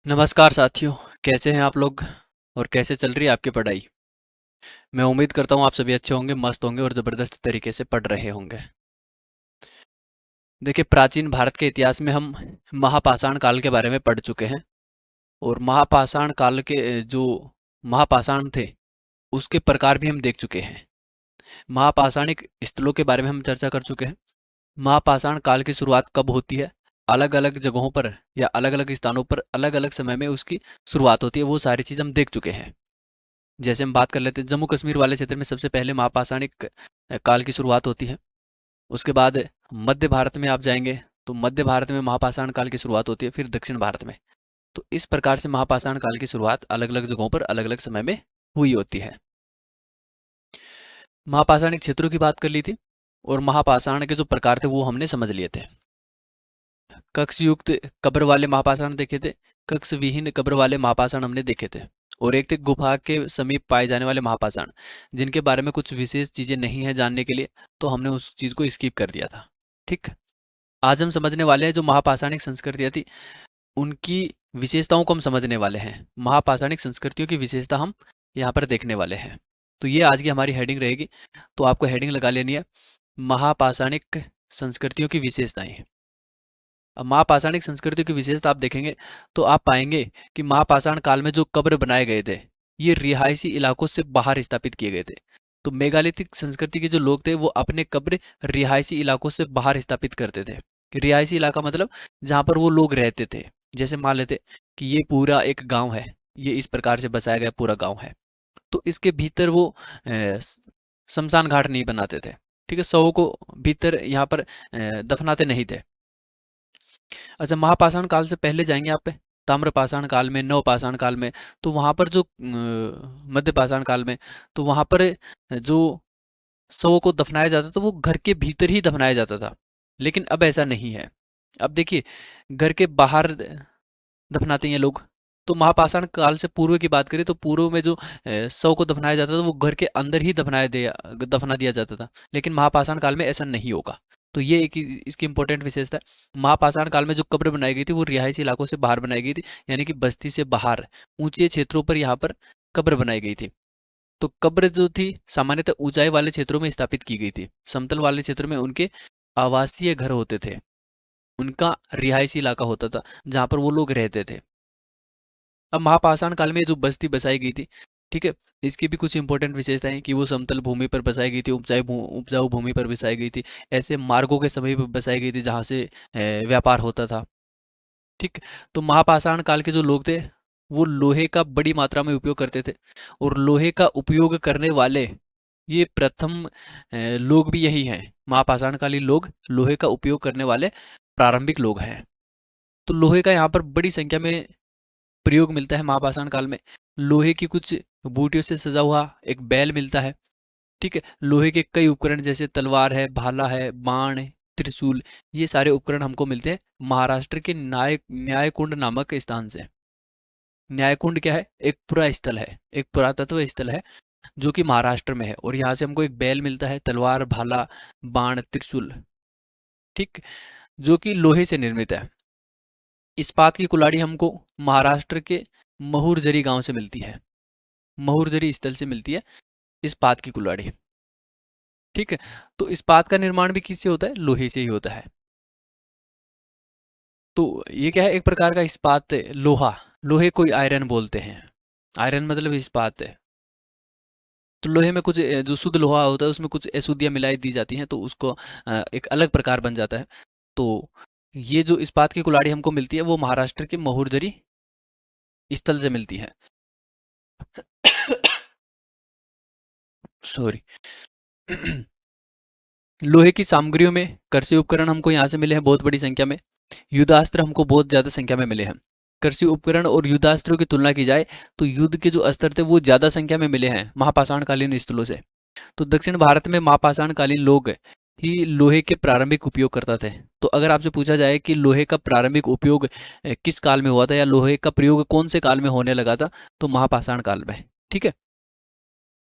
नमस्कार साथियों। कैसे हैं आप लोग और कैसे चल रही है आपकी पढ़ाई। मैं उम्मीद करता हूँ आप सभी अच्छे होंगे, मस्त होंगे और ज़बरदस्त तरीके से पढ़ रहे होंगे। देखिए, प्राचीन भारत के इतिहास में हम महापाषाण काल के बारे में पढ़ चुके हैं और महापाषाण काल के जो महापाषाण थे उसके प्रकार भी हम देख चुके हैं। महापाषाणिक स्थलों के बारे में हम चर्चा कर चुके हैं। महापाषाण काल की शुरुआत कब होती है, अलग अलग जगहों पर या अलग अलग स्थानों पर अलग अलग समय में उसकी शुरुआत होती है, वो सारी चीज़ हम देख चुके हैं। जैसे हम बात कर लेते हैं, जम्मू कश्मीर वाले क्षेत्र में सबसे पहले महापाषाणिक काल की शुरुआत होती है। उसके बाद मध्य भारत में आप जाएंगे तो मध्य भारत में महापाषाण काल की शुरुआत होती है, फिर दक्षिण भारत में। तो इस प्रकार से महापाषाण काल की शुरुआत अलग अलग जगहों पर अलग अलग समय में हुई होती है। महापाषाणिक क्षेत्रों की बात कर ली थी और महापाषाण के जो प्रकार थे वो हमने समझ लिए थे। कक्ष युक्त कब्र वाले महापाषाण देखे थे, कक्ष विहीन कब्र वाले महापाषाण हमने देखे थे, और एक थे गुफा के समीप पाए जाने वाले महापाषाण, जिनके बारे में कुछ विशेष चीजें नहीं है जानने के लिए, तो हमने उस चीज को स्किप कर दिया था। ठीक। आज हम समझने वाले हैं जो महापाषाणिक संस्कृतियां थी उनकी विशेषताओं को हम समझने वाले हैं। महापाषाणिक संस्कृतियों की विशेषता हम यहाँ पर देखने वाले हैं। तो ये आज की हमारी हेडिंग रहेगी। तो आपको हेडिंग लगा लेनी है, महापाषाणिक संस्कृतियों की विशेषताएं। अब महापाषाणिक संस्कृति की विशेषता आप देखेंगे तो आप पाएंगे कि महापाषाण काल में जो कब्र बनाए गए थे ये रिहायशी इलाकों से बाहर स्थापित किए गए थे। तो मेगालिथिक संस्कृति के जो लोग थे वो अपने कब्र रिहायशी इलाकों से बाहर स्थापित करते थे। रिहायशी इलाका मतलब जहाँ पर वो लोग रहते थे। जैसे मान लेते कि ये पूरा एक गांव है, ये इस प्रकार से बसाया गया पूरा गांव है, तो इसके भीतर वो शमशान घाट नहीं बनाते थे। ठीक है, शवों को भीतर यहाँ पर दफनाते नहीं थे। अच्छा, महापाषाण काल से पहले जाएंगे आप ताम्रपाषाण काल में, नवपाषाण काल में। तो वहां पर जो मध्य पाषाण काल में, तो वहां पर जो शवों को दफनाया जाता था वो घर के भीतर ही दफनाया जाता था। लेकिन अब ऐसा नहीं है। अब देखिए, घर के बाहर दफनाते हैं लोग। तो महापाषाण काल से पूर्व की बात करें तो पूर्व में जो शव को दफनाया जाता था वो घर के अंदर ही दफना दिया जाता था। लेकिन महापाषाण काल में ऐसा नहीं होगा। तो ये एक इसकी इंपॉर्टेंट विशेषता है। महापाषाण काल में जो कब्र बनाई गई थी वो रिहायशी इलाकों से बाहर बनाई गई थी, यानी कि बस्ती से बाहर ऊंचे क्षेत्रों पर यहाँ पर कब्र बनाई गई थी। तो कब्र जो थी सामान्यतः ऊंचाई वाले क्षेत्रों में स्थापित की गई थी। समतल वाले क्षेत्र में उनके आवासीय घर होते थे, उनका रिहायशी इलाका होता था जहाँ पर वो लोग रहते थे। अब महापाषाण काल में जो बस्ती बसाई गई थी, ठीक है, इसकी भी कुछ इंपॉर्टेंट विशेषताएं हैं कि वो समतल भूमि पर बसाई गई थी, उपजाऊ भूमि पर बसाई गई थी, ऐसे मार्गों के समीप बसाई गई थी जहाँ से व्यापार होता था। ठीक। तो महापाषाण काल के जो लोग थे वो लोहे का बड़ी मात्रा में उपयोग करते थे, और लोहे का उपयोग करने वाले ये प्रथम लोग भी यही हैं। महापाषाण कालीन लोग लोहे का उपयोग करने वाले प्रारंभिक लोग हैं। तो लोहे का यहाँ पर बड़ी संख्या में प्रयोग मिलता है महापाषाण काल में। लोहे की कुछ बूटियों से सजा हुआ एक बैल मिलता है। ठीक है, लोहे के कई उपकरण जैसे तलवार है, भाला है, बाण है, त्रिशूल, ये सारे उपकरण हमको मिलते हैं महाराष्ट्र के न्यायकुंड नामक स्थान से। न्यायकुंड क्या है? एक पुरा स्थल है, एक पुरातत्व स्थल है जो कि महाराष्ट्र में है, और यहाँ से हमको एक बैल मिलता है, तलवार, भाला, बाण, त्रिशूल। ठीक, जो कि लोहे से निर्मित है। इस्पात की कुल्हाड़ी हमको महाराष्ट्र के महुरजरी गांव से मिलती है, महुरजरी स्थल से मिलती है इस्पात की कुल्हाड़ी। ठीक है, तो इस्पात का निर्माण भी किससे होता है? लोहे से ही होता है। तो ये क्या है? एक प्रकार का इस्पात है, लोहा। लोहे को आयरन बोलते हैं। आयरन मतलब इस्पात है। तो लोहे में कुछ जो शुद्ध लोहा होता है उसमें कुछ अशुद्धियाँ मिलाई दी जाती हैं, तो उसको एक अलग प्रकार बन जाता है। तो ये जो इस्पात की कुल्हाड़ी हमको मिलती है वो महाराष्ट्र के महुरजरी स्थल से मिलती है। सॉरी। लोहे की सामग्रियों में कृषि उपकरण हमको यहाँ से मिले हैं बहुत बड़ी संख्या में। युद्धास्त्र हमको बहुत ज्यादा संख्या में मिले हैं। कृषि उपकरण और युद्धास्त्रों की तुलना की जाए तो युद्ध के जो अस्त्र थे वो ज्यादा संख्या में मिले हैं महापाषाण कालीन स्थलों से। तो दक्षिण भारत में महापाषाण कालीन लोग ही लोहे के प्रारंभिक उपयोग करता थे। तो अगर आपसे पूछा जाए कि लोहे का प्रारंभिक उपयोग किस काल में हुआ था या लोहे का प्रयोग कौन से काल में होने लगा था, तो महापाषाण काल में। ठीक है।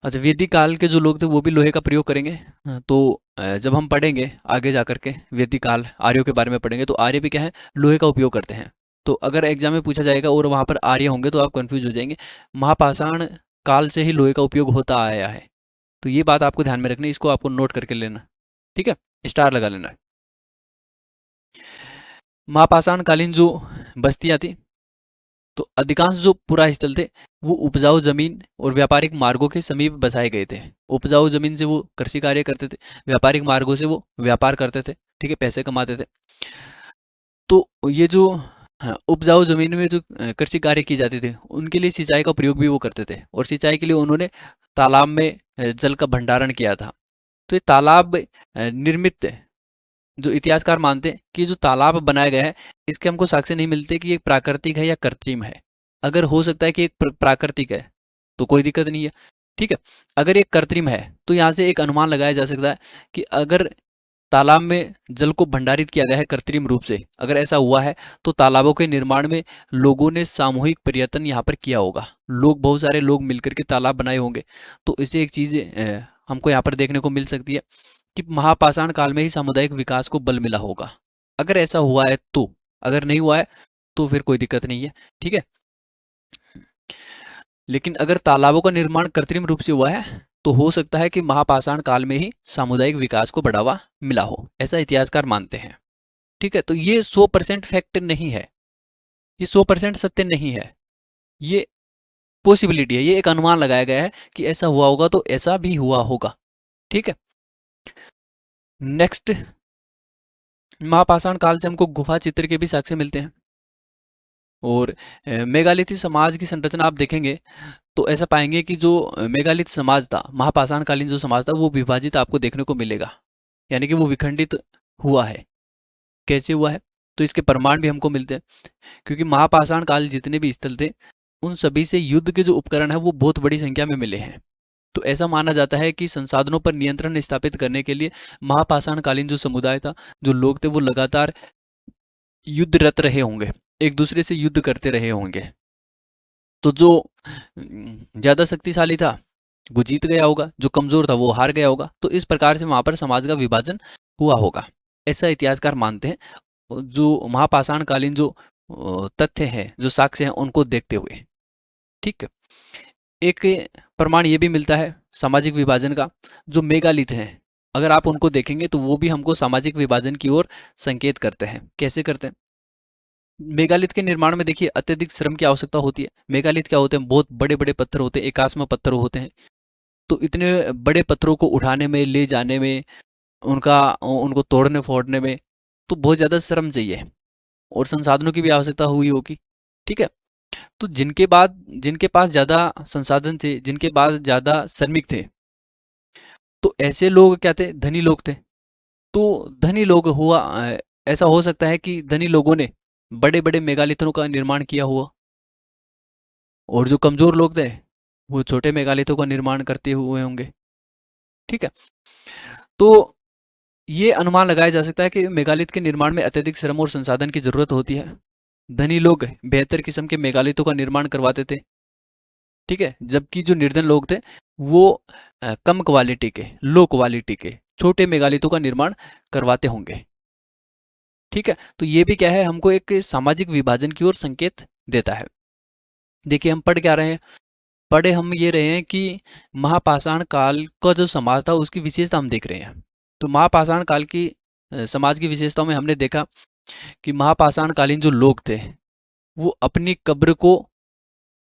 अच्छा, वैदिक काल के जो लोग थे वो भी लोहे का प्रयोग करेंगे। तो जब हम पढ़ेंगे आगे जा करके वैदिक काल आर्यों के बारे में पढ़ेंगे तो आर्य भी क्या है? लोहे का उपयोग करते हैं। तो अगर एग्जाम में पूछा जाएगा और वहाँ पर आर्य होंगे तो आप कंफ्यूज हो जाएंगे। महापाषाण काल से ही लोहे का उपयोग होता आया है, तो ये बात आपको ध्यान में रखनी है, इसको आपको नोट करके लेना, ठीक है, स्टार लगा लेना। महापाषाण कालीन जो बस्तियां थी, तो अधिकांश जो पुरा स्थल थे वो उपजाऊ जमीन और व्यापारिक मार्गों के समीप बसाए गए थे। उपजाऊ जमीन से वो कृषि कार्य करते थे, व्यापारिक मार्गों से वो व्यापार करते थे, ठीक है, पैसे कमाते थे। तो ये जो उपजाऊ जमीन में जो कृषि कार्य की जाती थी उनके लिए सिंचाई का प्रयोग भी वो करते थे, और सिंचाई के लिए उन्होंने तालाब में जल का भंडारण किया था। तो ये तालाब निर्मित, जो इतिहासकार मानते हैं कि जो तालाब बनाया गया है इसके हमको साक्ष्य नहीं मिलते कि ये प्राकृतिक है या कृत्रिम है। अगर हो सकता है कि एक प्राकृतिक है तो कोई दिक्कत नहीं है, ठीक है। अगर ये कृत्रिम है तो यहाँ से एक अनुमान लगाया जा सकता है कि अगर तालाब में जल को भंडारित किया गया है कृत्रिम रूप से, अगर ऐसा हुआ है तो तालाबों के निर्माण में लोगों ने सामूहिक प्रयत्न यहाँ पर किया होगा। लोग, बहुत सारे लोग मिलकर के तालाब बनाए होंगे। तो इससे एक चीज़ हमको यहाँ पर देखने को मिल सकती है कि महापाषाण काल में ही सामुदायिक विकास को बल मिला होगा। अगर ऐसा हुआ है तो, अगर नहीं हुआ है तो फिर कोई दिक्कत नहीं है, ठीक है। लेकिन अगर तालाबों का निर्माण कृत्रिम रूप से हुआ है तो हो सकता है कि महापाषाण काल में ही सामुदायिक विकास को बढ़ावा मिला हो, ऐसा इतिहासकार मानते हैं, ठीक है। तो ये 100% फैक्ट नहीं है, ये 100% सत्य नहीं है, ये पॉसिबिलिटी है, ये एक अनुमान लगाया गया है कि ऐसा हुआ होगा तो ऐसा भी हुआ होगा, ठीक है। नेक्स्ट, महापाषाण काल से हमको गुफा चित्र के भी साक्ष्य मिलते हैं। और मेगालिथिक समाज की संरचना आप देखेंगे तो ऐसा पाएंगे कि जो मेगालिथ समाज था, महापाषाण कालीन जो समाज था वो विभाजित आपको देखने को मिलेगा, यानी कि वो विखंडित हुआ है। कैसे हुआ है? तो इसके प्रमाण भी हमको मिलते हैं, क्योंकि महापाषाण काल जितने भी स्थल थे उन सभी से युद्ध के जो उपकरण है वो बहुत बड़ी संख्या में मिले हैं। तो ऐसा माना जाता है कि संसाधनों पर नियंत्रण स्थापित करने के लिए महापाषाण कालीन जो समुदाय था, जो लोग थे, वो लगातार युद्धरत रहे होंगे, एक दूसरे से युद्ध करते रहे होंगे। तो जो ज्यादा शक्तिशाली था वो जीत गया होगा, जो कमजोर था वो हार गया होगा। तो इस प्रकार से वहां पर समाज का विभाजन हुआ होगा, ऐसा इतिहासकार मानते हैं, जो महापाषाण कालीन जो तथ्य हैं, जो साक्ष्य हैं, उनको देखते हुए, ठीक है। एक प्रमाण ये भी मिलता है सामाजिक विभाजन का, जो मेगालिथ हैं, अगर आप उनको देखेंगे तो वो भी हमको सामाजिक विभाजन की ओर संकेत करते हैं। कैसे करते हैं? मेगालिथ के निर्माण में देखिए अत्यधिक श्रम की आवश्यकता होती है। मेगालिथ क्या होते हैं? बहुत बड़े बड़े पत्थर होते हैं, एकास्म पत्थर होते हैं। तो इतने बड़े पत्थरों को उठाने में, ले जाने में, उनको तोड़ने फोड़ने में तो बहुत ज़्यादा श्रम चाहिए और संसाधनों की भी आवश्यकता हुई होगी, ठीक है। तो जिनके पास ज़्यादा संसाधन थे, जिनके पास ज़्यादा श्रमिक थे, तो ऐसे लोग क्या थे? धनी लोग थे। तो धनी लोग हुआ, ऐसा हो सकता है कि धनी लोगों ने बड़े बड़े मेगालिथों का निर्माण किया हुआ, और जो कमजोर लोग थे वो छोटे मेगालिथों का निर्माण करते हुए होंगे, ठीक है। तो ये अनुमान लगाया जा सकता है कि मेगालिथ के निर्माण में अत्यधिक श्रम और संसाधन की जरूरत होती है। धनी लोग बेहतर किस्म के मेगालिथों का निर्माण करवाते थे, ठीक है, जबकि जो निर्धन लोग थे वो कम क्वालिटी के, लो क्वालिटी के छोटे मेगालिथों का निर्माण करवाते होंगे, ठीक है। तो ये भी क्या है? हमको एक सामाजिक विभाजन की ओर संकेत देता है। देखिए हम पढ़ क्या रहे हैं? पढ़े हम ये रहे हैं कि महापाषाण काल का जो समाज था उसकी विशेषता हम देख रहे हैं। तो महापाषाण काल की समाज की विशेषताओं में हमने देखा कि महापाषाण कालीन जो लोग थे वो अपनी कब्र को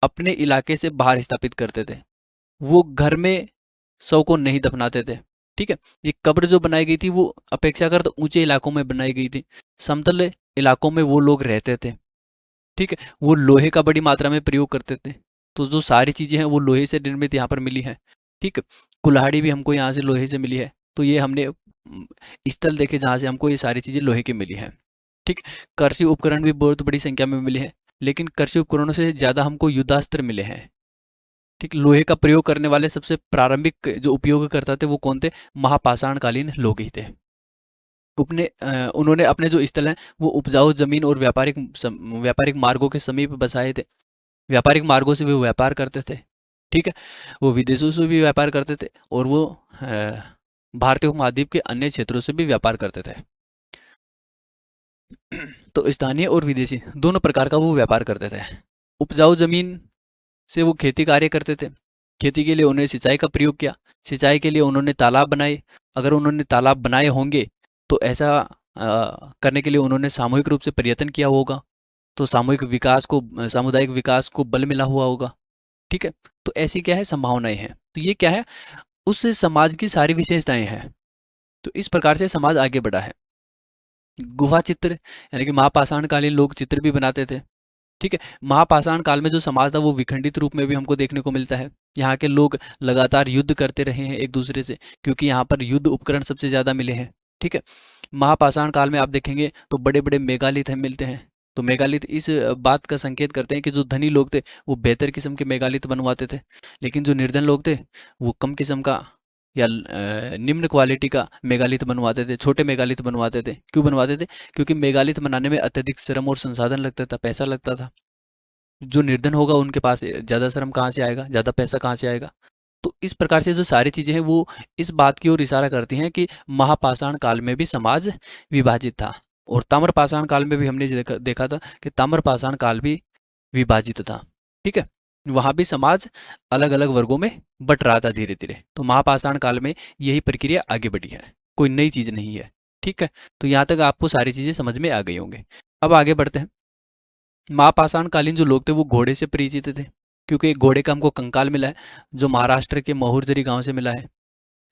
अपने इलाके से बाहर स्थापित करते थे। वो घर में शव को नहीं दफनाते थे, ठीक है। ये कब्र जो बनाई गई थी वो अपेक्षाकृत ऊंचे इलाकों में बनाई गई थी, समतल इलाकों में वो लोग रहते थे, ठीक है। वो लोहे का बड़ी मात्रा में प्रयोग करते थे। तो जो सारी चीजें हैं वो लोहे से निर्मित यहाँ पर मिली है, ठीक है। कुल्हाड़ी भी हमको यहाँ से लोहे से मिली है। तो ये हमने स्थल देखे जहाँ से हमको ये सारी चीजें लोहे की मिली है, ठीक। कृषि उपकरण भी बहुत बड़ी संख्या में मिले हैं, लेकिन कृषि उपकरणों से ज्यादा हमको युद्धास्त्र मिले हैं, ठीक। लोहे का प्रयोग करने वाले सबसे प्रारंभिक जो उपयोग करता थे वो कौन थे? महापाषाण कालीन लोग ही थे। उन्होंने अपने जो स्थल हैं वो उपजाऊ जमीन और व्यापारिक मार्गों के समीप बसाए थे। व्यापारिक मार्गों से भी वो व्यापार करते थे, ठीक है। वो विदेशों से भी व्यापार करते थे और वो भारतीय उपमहाद्वीप के अन्य क्षेत्रों से भी व्यापार करते थे। तो स्थानीय और विदेशी दोनों प्रकार का वो व्यापार करते थे। उपजाऊ जमीन से वो खेती कार्य करते थे। खेती के लिए उन्होंने सिंचाई का प्रयोग किया। सिंचाई के लिए उन्होंने तालाब बनाए। अगर उन्होंने तालाब बनाए होंगे तो ऐसा करने के लिए उन्होंने सामूहिक रूप से प्रयत्न किया होगा, तो सामुदायिक विकास को बल मिला हुआ होगा। ठीक है, तो ऐसी क्या है संभावनाएं हैं। तो ये क्या है, उस समाज की सारी विशेषताएं हैं। तो इस प्रकार से समाज आगे बढ़ा है। गुफा चित्र यानी कि महापाषाण कालीन लोग चित्र भी बनाते थे। ठीक है, महापाषाण काल में जो समाज था वो विखंडित रूप में भी हमको देखने को मिलता है। यहाँ के लोग लगातार युद्ध करते रहे हैं एक दूसरे से, क्योंकि यहाँ पर युद्ध उपकरण सबसे ज़्यादा मिले हैं। ठीक है, महापाषाण काल में आप देखेंगे तो बड़े बड़े मेगालिथ हम मिलते हैं। तो मेगालिथ इस बात का संकेत करते हैं कि जो धनी लोग थे वो बेहतर किस्म के मेगालिथ बनवाते थे, लेकिन जो निर्धन लोग थे वो कम किस्म का या निम्न क्वालिटी का मेगालिथ बनवाते थे, छोटे मेगालिथ बनवाते थे। क्यों बनवाते थे? क्योंकि मेगालिथ बनाने में अत्यधिक श्रम और संसाधन लगता था, पैसा लगता था। जो निर्धन होगा उनके पास ज़्यादा श्रम कहाँ से आएगा, ज़्यादा पैसा कहाँ से आएगा? तो इस प्रकार से जो सारी चीज़ें हैं वो इस बात की ओर इशारा करती हैं कि महापाषाण काल में भी समाज विभाजित था। और ताम्रपाषाण काल में भी हमने देखा था कि ताम्रपाषाण काल भी विभाजित था। ठीक है, वहाँ भी समाज अलग अलग वर्गों में बट रहा था धीरे धीरे। तो महापाषाण काल में यही प्रक्रिया आगे बढ़ी है, कोई नई चीज़ नहीं है। ठीक है, तो यहाँ तक आपको सारी चीज़ें समझ में आ गई होंगे। अब आगे बढ़ते हैं। महापाषाण कालीन जो लोग थे वो घोड़े से परिचित थे, क्योंकि एक घोड़े का हमको कंकाल मिला है जो महाराष्ट्र के महुरजरी गांव से मिला है।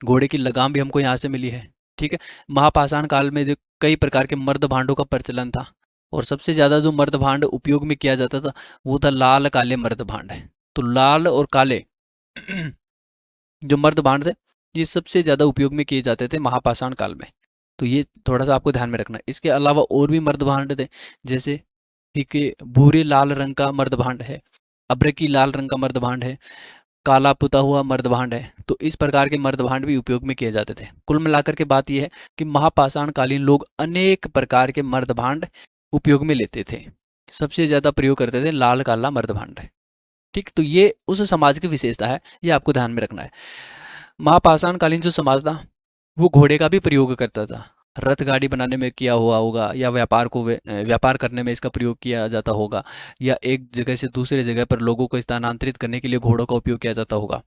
घोड़े की लगाम भी हमको यहाँ से मिली है। ठीक है, महापाषाण काल में जो कई प्रकार के मर्द भांडों का प्रचलन था, और सबसे ज़्यादा जो मर्द भांड उपयोग में किया जाता था वो था लाल काले मर्द भांड है। तो लाल और काले जो मर्द भांड थे ये सबसे ज़्यादा उपयोग में किए जाते थे महापाषाण काल में। तो ये थोड़ा सा आपको ध्यान में रखना है। इसके अलावा और भी मर्द भांड थे, जैसे ठीक है भूरे लाल रंग का मर्द भांड है, अब्रकी लाल रंग का मर्द भांड है, काला पुता हुआ मर्द भांड है। तो इस प्रकार के मर्द भांड भी उपयोग में किए जाते थे। कुल मिलाकर के बात यह है कि महापाषाण कालीन लोग अनेक प्रकार के मर्द भांड उपयोग में लेते थे। सबसे ज़्यादा प्रयोग करते थे लाल काला मर्द भांड। ठीक, तो ये उस समाज की विशेषता है, ये आपको ध्यान में रखना है। महापाषाण कालीन जो समाज था वो घोड़े का भी प्रयोग करता था। रथ गाड़ी बनाने में किया हुआ होगा, या व्यापार करने में इसका प्रयोग किया जाता होगा, या एक जगह से दूसरे जगह पर लोगों को स्थानांतरित करने के लिए घोड़ों का उपयोग किया जाता होगा।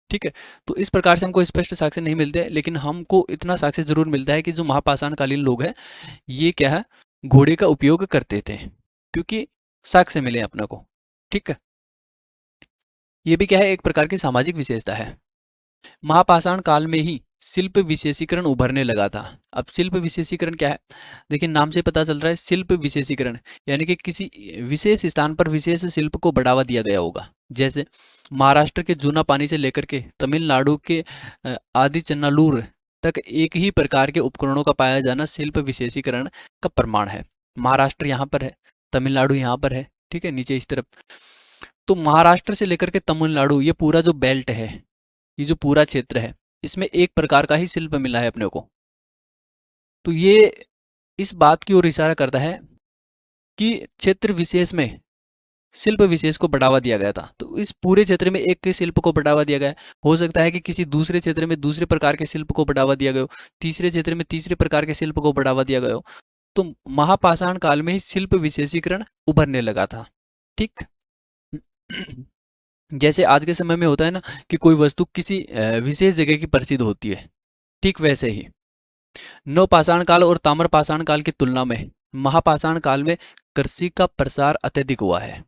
ठीक है, तो इस प्रकार से हमको स्पष्ट साक्ष्य नहीं मिलते, लेकिन हमको इतना साक्ष्य जरूर मिलता है कि जो महापाषाण कालीन लोग हैं ये क्या है, घोड़े का उपयोग करते थे, क्योंकि साक्ष्य मिले अपने को। ठीक है, ये भी क्या है, एक प्रकार की सामाजिक विशेषता है। महापाषाण काल में ही शिल्प विशेषीकरण उभरने लगा था। अब शिल्प विशेषीकरण क्या है, देखिए नाम से पता चल रहा है शिल्प विशेषीकरण, यानी कि किसी विशेष स्थान पर विशेष शिल्प को बढ़ावा दिया गया होगा। जैसे महाराष्ट्र के जूना पानी से लेकर के तमिलनाडु के आदि चन्नालूर तक एक ही प्रकार के उपकरणों का पाया जाना शिल्प विशेषीकरण का प्रमाण है। महाराष्ट्र यहाँ पर है, तमिलनाडु यहाँ पर है। ठीक है, नीचे इस तरफ। तो महाराष्ट्र से लेकर के तमिलनाडु ये पूरा जो बेल्ट है, ये जो पूरा क्षेत्र है, इसमें एक प्रकार का ही शिल्प मिला है अपने को। तो ये इस बात की ओर इशारा करता है कि क्षेत्र विशेष में शिल्प विशेष को बढ़ावा दिया गया था। तो इस पूरे क्षेत्र में एक के शिल्प को बढ़ावा दिया गया। हो सकता है कि किसी दूसरे क्षेत्र में दूसरे प्रकार के शिल्प को बढ़ावा दिया गया हो, तीसरे क्षेत्र में तीसरे प्रकार के शिल्प को बढ़ावा दिया गया हो। तो महापाषाण काल में ही शिल्प विशेषीकरण उभरने लगा था। ठीक, जैसे आज के समय में होता है ना कि कोई वस्तु किसी विशेष जगह की प्रसिद्ध होती है, ठीक वैसे ही नवपाषाण काल और ताम्रपाषाण काल की तुलना में महापाषाण काल में कृषि का प्रसार अत्यधिक हुआ है।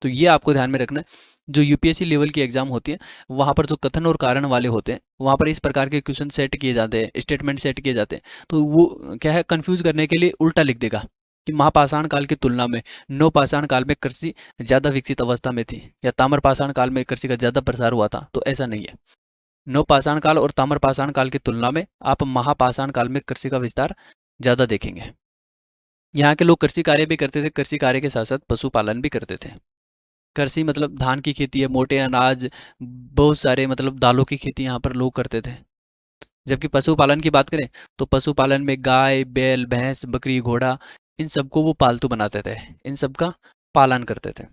तो ये आपको ध्यान में रखना है। जो यूपीएससी लेवल की एग्जाम होती है वहाँ पर जो कथन और कारण वाले होते हैं वहाँ पर इस प्रकार के क्वेश्चन सेट किए जाते हैं, स्टेटमेंट सेट किए जाते हैं। तो वो क्या है, कंफ्यूज करने के लिए उल्टा लिख देगा कि महापाषाण काल की तुलना में नवपाषाण काल में कृषि ज़्यादा विकसित अवस्था में थी, या ताम्रपाषाण काल में कृषि का ज़्यादा प्रसार हुआ था। तो ऐसा नहीं है। नवपाषाण काल और ताम्रपाषाण काल की तुलना में आप महापाषाण काल में कृषि का विस्तार ज़्यादा देखेंगे। यहाँ के लोग कृषि कार्य भी करते थे, कृषि कार्य के साथ साथ पशुपालन भी करते थे। कृषि मतलब धान की खेती है, मोटे अनाज, बहुत सारे मतलब दालों की खेती यहाँ पर लोग करते थे। जबकि पशुपालन की बात करें तो पशुपालन में गाय, बैल, भैंस, बकरी, घोड़ा, इन सबको वो पालतू बनाते थे, इन सब का पालन करते थे।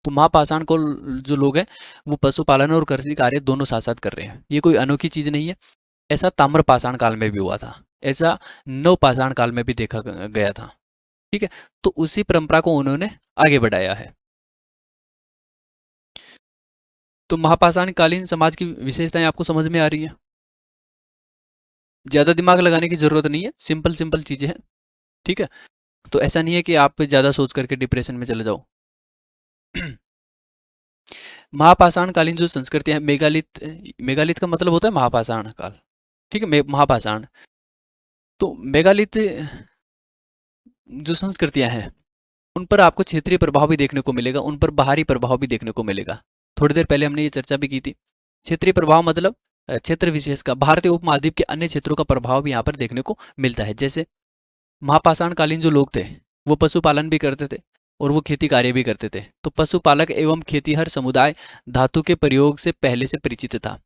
तो महापाषाण को जो लोग हैं वो पशुपालन और कृषि कार्य दोनों साथ साथ कर रहे हैं। ये कोई अनोखी चीज़ नहीं है। ऐसा ताम्रपाषाण काल में भी हुआ था, ऐसा नवपाषाण काल में भी देखा गया था। ठीक है, तो उसी परंपरा को उन्होंने आगे बढ़ाया है। तो महापाषाण कालीन समाज की विशेषताएं आपको समझ में आ रही है? ज्यादा दिमाग लगाने की जरूरत नहीं है, सिंपल सिंपल चीजें हैं। ठीक है, तो ऐसा नहीं है कि आप ज्यादा सोच करके डिप्रेशन में चले जाओ। महापाषाण कालीन जो संस्कृति है, मेगालिथ, मेगालिथ का मतलब होता है महापाषाण काल। ठीक है, महापाषाण, तो मेगालिथ जो संस्कृतियां हैं उन पर आपको क्षेत्रीय प्रभाव भी देखने को मिलेगा, उन पर बाहरी प्रभाव भी देखने को मिलेगा। थोड़ी देर पहले हमने ये चर्चा भी की थी। क्षेत्रीय प्रभाव मतलब क्षेत्र विशेष का, भारतीय उपमहाद्वीप के अन्य क्षेत्रों का प्रभाव भी यहाँ पर देखने को मिलता है। जैसे महापाषाण कालीन जो लोग थे वो पशुपालन भी करते थे और वो खेती कार्य भी करते थे। तो पशुपालक एवं खेतीहर समुदाय धातु के प्रयोग से पहले से परिचित था।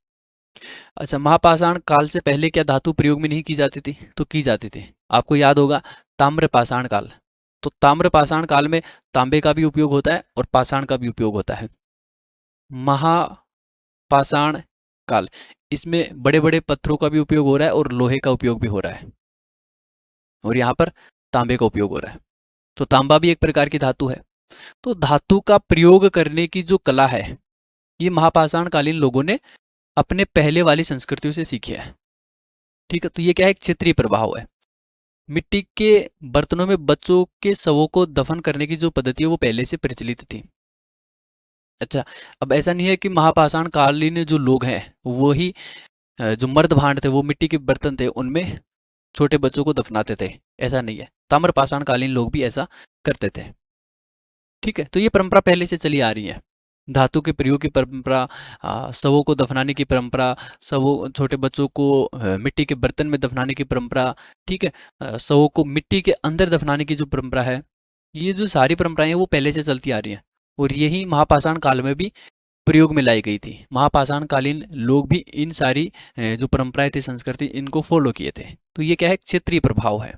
अच्छा, महापाषाण काल से पहले क्या धातु प्रयोग में नहीं की जाती थी? तो की जाती थी। आपको याद होगा ताम्रपाषाण काल, तो ताम्रपाषाण काल में तांबे का भी उपयोग होता है और पाषाण का भी उपयोग होता है। महापाषाण काल, इसमें बड़े बड़े पत्थरों का भी उपयोग हो रहा है और लोहे का उपयोग भी हो रहा है, और यहाँ पर तांबे का उपयोग हो रहा है। तो तांबा भी एक प्रकार की धातु है। तो धातु का प्रयोग करने की जो कला है ये महापाषाण कालीन लोगों ने अपने पहले वाली संस्कृतियों से सीखी है। ठीक है, तो ये क्या है? एक क्षेत्रीय प्रभाव है। मिट्टी के बर्तनों में बच्चों के शवों को दफन करने की जो पद्धति है वो पहले से प्रचलित थी। अच्छा, अब ऐसा नहीं है कि महापाषाण कालीन जो लोग हैं वो ही जो मर्द भांड थे, वो मिट्टी के बर्तन थे, उनमें छोटे बच्चों को दफनाते थे, ऐसा नहीं है। ताम्रपाषाण कालीन लोग भी ऐसा करते थे। ठीक है, तो ये परंपरा पहले से चली आ रही है। धातु के प्रयोग की परंपरा, शवों को दफनाने की परंपरा, शवों छोटे बच्चों को मिट्टी के बर्तन में दफनाने की परंपरा, ठीक है, शवों को मिट्टी के अंदर दफनाने की जो परंपरा है, ये जो सारी परंपराएं हैं वो पहले से चलती आ रही हैं, और यही महापाषाण काल में भी प्रयोग में लाई गई थी। महापाषाण कालीन लोग भी इन सारी जो परंपराएं थी, संस्कृति, इनको फॉलो किए थे। तो ये क्या है? क्षेत्रीय प्रभाव है।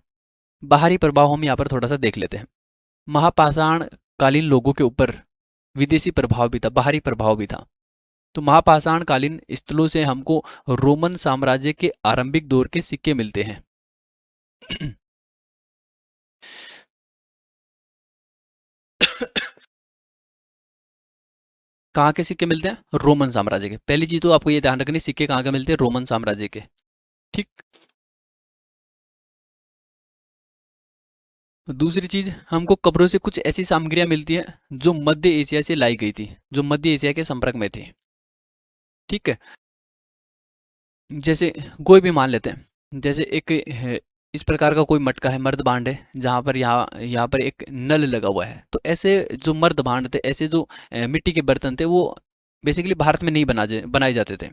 बाहरी प्रभाव हम यहाँ पर थोड़ा सा देख लेते हैं। महापाषाण कालीन लोगों के ऊपर विदेशी प्रभाव भी था, बाहरी प्रभाव भी था। तो महापाषाण कालीन स्थलों से हमको रोमन साम्राज्य के आरंभिक दौर के सिक्के मिलते हैं। कहाँ के सिक्के मिलते हैं? रोमन साम्राज्य के। पहली चीज तो आपको ये ध्यान रखनी, सिक्के कहाँ के मिलते हैं? रोमन साम्राज्य के। ठीक, दूसरी चीज, हमको कब्रों से कुछ ऐसी सामग्रियां मिलती है जो मध्य एशिया से लाई गई थी, जो मध्य एशिया के संपर्क में थी। ठीक है, जैसे कोई भी मान लेते हैं, जैसे एक इस प्रकार का कोई मटका है, मर्द भांड है, जहाँ पर यहाँ यहाँ पर एक नल लगा हुआ है। तो ऐसे जो मर्द भांड थे, ऐसे जो मिट्टी के बर्तन थे, वो बेसिकली भारत में नहीं बनाए जाते थे।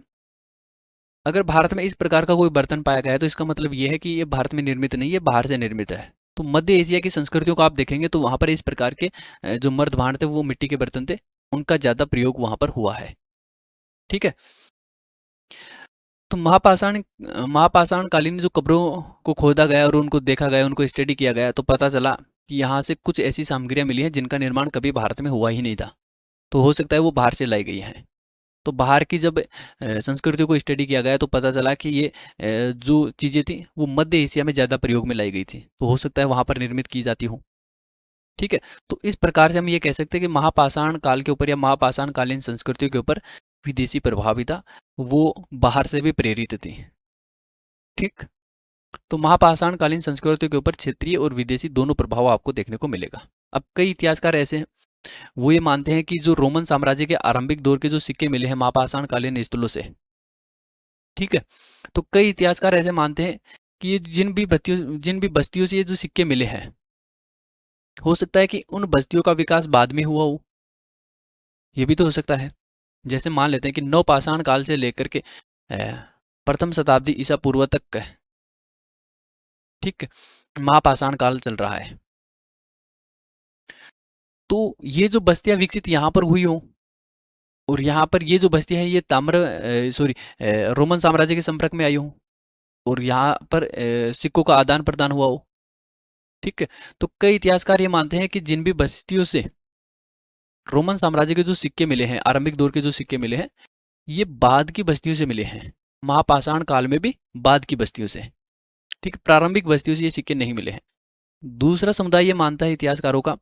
अगर भारत में इस प्रकार का कोई बर्तन पाया गया है तो इसका मतलब ये है कि ये भारत में निर्मित नहीं है, बाहर से निर्मित है। तो मध्य एशिया की संस्कृतियों को आप देखेंगे तो वहाँ पर इस प्रकार के जो मर्द भांड थे वो मिट्टी के बर्तन थे, उनका ज़्यादा प्रयोग वहाँ पर हुआ है। ठीक है, तो महापाषाण कालीन जो कब्रों को खोदा गया और उनको देखा गया, उनको स्टडी किया गया, तो पता चला कि यहाँ से कुछ ऐसी सामग्रियाँ मिली हैं जिनका निर्माण कभी भारत में हुआ ही नहीं था। तो हो सकता है वो बाहर से लाई गई हैं। तो बाहर की जब संस्कृतियों को स्टडी किया गया तो पता चला कि ये जो चीज़ें थी वो मध्य एशिया में ज़्यादा प्रयोग में लाई गई थी, तो हो सकता है वहाँ पर निर्मित की जाती हो। ठीक है, तो इस प्रकार से हम ये कह सकते हैं कि महापाषाण काल के ऊपर या महापाषाण कालीन संस्कृतियों के ऊपर विदेशी प्रभाव भी था, वो बाहर से भी प्रेरित थी। ठीक, तो महापाषाण कालीन संस्कृतियों के ऊपर क्षेत्रीय और विदेशी दोनों प्रभाव आपको देखने को मिलेगा। अब कई इतिहासकार ऐसे हैं वो ये मानते हैं कि जो रोमन साम्राज्य के आरंभिक दौर के जो सिक्के मिले हैं महापाषाण कालीन स्थलों से, ठीक है, तो कई इतिहासकार ऐसे मानते हैं कि ये जिन भी बस्तियों से ये जो सिक्के मिले हैं, हो सकता है कि उन बस्तियों का विकास बाद में हुआ हो। ये भी तो हो सकता है। जैसे मान लेते हैं कि नवपाषाण काल से लेकर के प्रथम शताब्दी ईसा पूर्व तक का, ठीक, महापाषाण काल चल रहा है। तो ये जो बस्तियां विकसित यहाँ पर हुई हो, और यहाँ पर ये जो बस्तियां हैं ये रोमन साम्राज्य के संपर्क में आई हो, और यहाँ पर सिक्कों का आदान प्रदान हुआ हो। ठीक है, तो कई इतिहासकार ये मानते हैं कि जिन भी बस्तियों से रोमन साम्राज्य के जो सिक्के मिले हैं, आरंभिक दौर के जो सिक्के मिले हैं, ये बाद की बस्तियों से मिले हैं। महापाषाण काल में भी बाद की बस्तियों से, ठीक, प्रारंभिक बस्तियों से ये सिक्के नहीं मिले हैं। दूसरा समुदाय ये मानता है इतिहासकारों का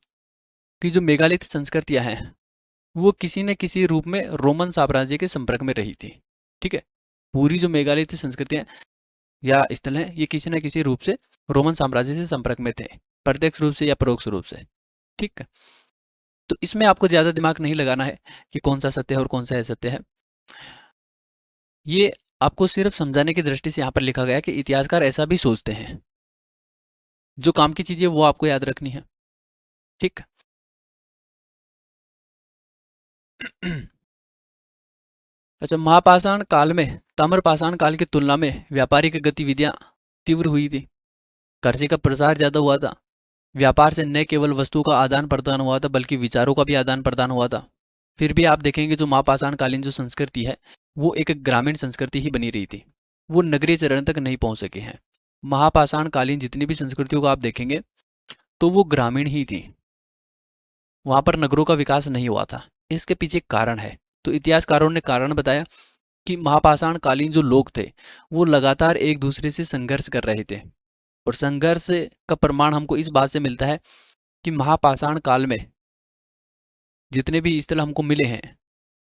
कि जो मेगालिथ संस्कृतियां हैं वो किसी न किसी रूप में रोमन साम्राज्य के संपर्क में रही थी। ठीक है, पूरी जो मेगालिथ संस्कृतियां या स्थल हैं ये किसी न किसी रूप से रोमन साम्राज्य से संपर्क में थे, प्रत्यक्ष रूप से या परोक्ष रूप से। ठीक है, तो इसमें आपको ज़्यादा दिमाग नहीं लगाना है कि कौन सा सत्य है और कौन सा असत्य है। ये आपको सिर्फ समझाने की दृष्टि से यहाँ पर लिखा गया है कि इतिहासकार ऐसा भी सोचते हैं। जो काम की चीज़ें वो आपको याद रखनी है। ठीक। अच्छा, महापाषाण काल में ताम्रपाषाण काल की तुलना में व्यापारिक गतिविधियां तीव्र हुई थी। कृषि का प्रसार ज़्यादा हुआ था। व्यापार से न केवल वस्तु का आदान प्रदान हुआ था बल्कि विचारों का भी आदान प्रदान हुआ था। फिर भी आप देखेंगे जो महापाषाण कालीन जो संस्कृति है वो एक ग्रामीण संस्कृति ही बनी रही थी, वो नगरीय चरण तक नहीं पहुंच सके हैं। महापाषाण कालीन जितनी भी संस्कृतियों को आप देखेंगे तो वो ग्रामीण ही थी, वहां पर नगरों का विकास नहीं हुआ था। इसके पीछे एक कारण है। तो इतिहासकारों ने कारण बताया कि महापाषाण कालीन जो लोग थे वो लगातार एक दूसरे से संघर्ष कर रहे थे, और संघर्ष का प्रमाण हमको इस बात से मिलता है कि महापाषाण काल में जितने भी स्थल हमको मिले हैं,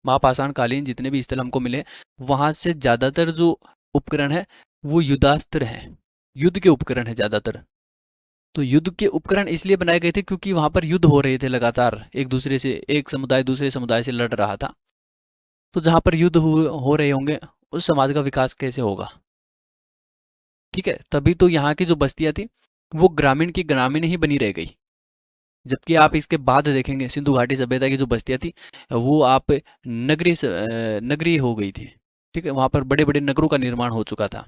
महापाषाण कालीन जितने भी स्थल हमको मिले वहां से ज्यादातर जो उपकरण है वो युद्धास्त्र हैं, युद्ध के उपकरण है ज्यादातर। तो युद्ध के उपकरण इसलिए बनाए गए थे क्योंकि वहां पर युद्ध हो रहे थे लगातार, एक दूसरे से, एक समुदाय दूसरे समुदाय से लड़ रहा था। तो जहां पर युद्ध हो रहे होंगे उस समाज का विकास कैसे होगा। ठीक है, तभी तो यहाँ की जो बस्तियां थी वो ग्रामीण की ग्रामीण ही बनी रह गई। जबकि आप इसके बाद देखेंगे सिंधु घाटी सभ्यता की जो बस्तियां थी वो आप नगरीय हो गई थी। ठीक है, वहां पर बड़े बड़े नगरों का निर्माण हो चुका था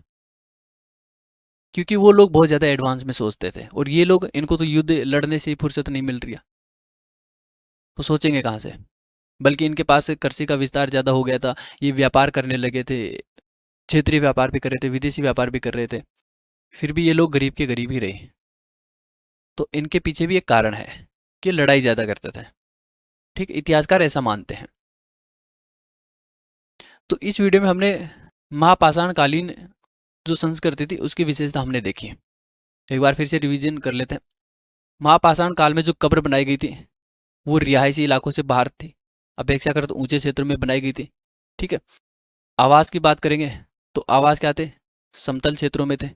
क्योंकि वो लोग बहुत ज़्यादा एडवांस में सोचते थे, और ये लोग, इनको तो युद्ध लड़ने से ही फुर्सत नहीं मिल रही है, तो सोचेंगे कहाँ से। बल्कि इनके पास कृषि का विस्तार ज़्यादा हो गया था, ये व्यापार करने लगे थे, क्षेत्रीय व्यापार भी कर रहे थे, विदेशी व्यापार भी कर रहे थे, फिर भी ये लोग गरीब के गरीब ही रहे। तो इनके पीछे भी एक कारण है कि लड़ाई ज़्यादा करते थे। ठीक, इतिहासकार ऐसा मानते हैं। तो इस वीडियो में हमने महापाषाण कालीन जो संस्कृति थी उसकी विशेषता हमने देखी। एक बार फिर से रिवीजन कर लेते हैं। महापाषाण काल में जो कब्र बनाई गई थी वो रिहायशी इलाकों से बाहर थी, अपेक्षाकृत ऊंचे क्षेत्रों में बनाई गई थी। ठीक है, आवास की बात करेंगे तो आवास क्या थे, समतल क्षेत्रों में थे।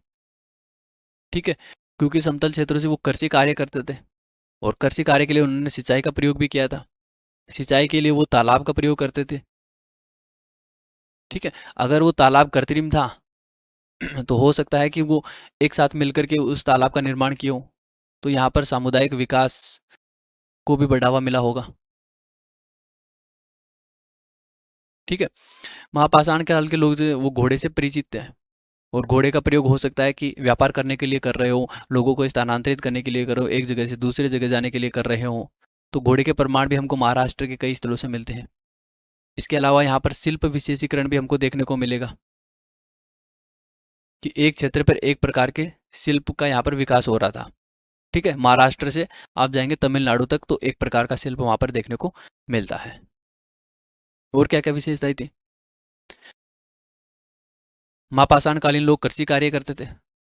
ठीक है, क्योंकि समतल क्षेत्रों से वो कृषि कार्य करते थे, और कृषि कार्य के लिए उन्होंने सिंचाई का प्रयोग भी किया था। सिंचाई के लिए वो तालाब का प्रयोग करते थे। ठीक है, अगर वो तालाब कृत्रिम था तो हो सकता है कि वो एक साथ मिलकर के उस तालाब का निर्माण किए हो, तो यहाँ पर सामुदायिक विकास को भी बढ़ावा मिला होगा। ठीक है, महापाषाण काल के लोग जो वो घोड़े से परिचित थे, और घोड़े का प्रयोग हो सकता है कि व्यापार करने के लिए कर रहे हो, लोगों को स्थानांतरित करने के लिए कर रहे हो, एक जगह से दूसरी जगह जाने के लिए कर रहे हो। तो घोड़े के प्रमाण भी हमको महाराष्ट्र के कई स्थलों से मिलते हैं। इसके अलावा यहाँ पर शिल्प विशेषीकरण भी हमको देखने को मिलेगा कि एक क्षेत्र पर एक प्रकार के शिल्प का यहाँ पर विकास हो रहा था। ठीक है, महाराष्ट्र से आप जाएंगे तमिलनाडु तक तो एक प्रकार का शिल्प वहाँ पर देखने को मिलता है। और क्या क्या विशेषताएं थी। महापाषाण कालीन लोग कृषि कार्य करते थे,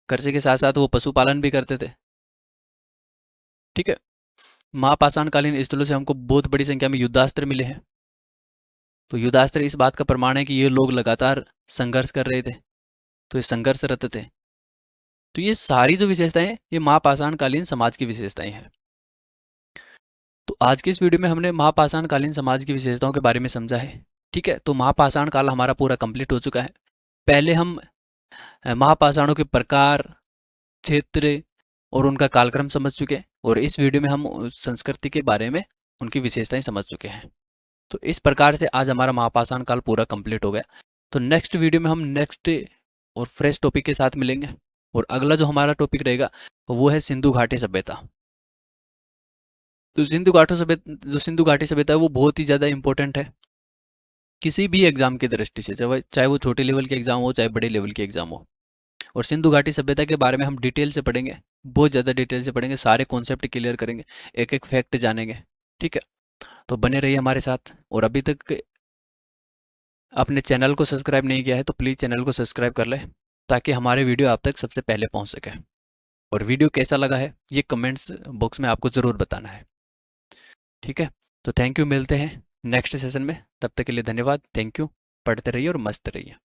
कृषि के साथ साथ वो पशुपालन भी करते थे। ठीक है, महापाषाण कालीन स्थलों से हमको बहुत बड़ी संख्या में युद्धास्त्र मिले हैं। तो युद्धास्त्र इस बात का प्रमाण है कि ये लोग लगातार संघर्ष कर रहे थे, तो ये संघर्षरत थे। तो ये सारी जो विशेषताएं हैं ये महापाषाण कालीन समाज की विशेषताएं हैं। तो आज की इस वीडियो में हमने महापाषाण कालीन समाज की विशेषताओं के बारे में समझा है। ठीक है, तो महापाषाण काल हमारा पूरा कंप्लीट हो चुका है। पहले हम महापाषाणों के प्रकार, क्षेत्र और उनका कालक्रम समझ चुके हैं, और इस वीडियो में हम उस संस्कृति के बारे में उनकी विशेषताएं समझ चुके हैं। तो इस प्रकार से आज हमारा महापाषाण काल पूरा कंप्लीट हो गया। तो नेक्स्ट वीडियो में हम नेक्स्ट और फ्रेश टॉपिक के साथ मिलेंगे, और अगला जो हमारा टॉपिक रहेगा वो है सिंधु घाटी सभ्यता। तो सिंधु घाटी सभ्यता है वो बहुत ही ज़्यादा इंपॉर्टेंट है किसी भी एग्जाम की दृष्टि से, चाहे वो छोटे लेवल के एग्जाम हो चाहे बड़े लेवल के एग्जाम हो। और सिंधु घाटी सभ्यता के बारे में हम डिटेल से पढ़ेंगे, बहुत ज़्यादा डिटेल से पढ़ेंगे, सारे कॉन्सेप्ट क्लियर करेंगे, एक एक फैक्ट जानेंगे। ठीक है, तो बने रहिए हमारे साथ। और अभी तक अपने चैनल को सब्सक्राइब नहीं किया है तो प्लीज़ चैनल को सब्सक्राइब कर लें, ताकि हमारे वीडियो आप तक सबसे पहले पहुंच सके। और वीडियो कैसा लगा है ये कमेंट्स बॉक्स में आपको ज़रूर बताना है। ठीक है, तो थैंक यू, मिलते हैं नेक्स्ट सेशन में। तब तक के लिए धन्यवाद, थैंक यू। पढ़ते रहिए और मस्त रहिए।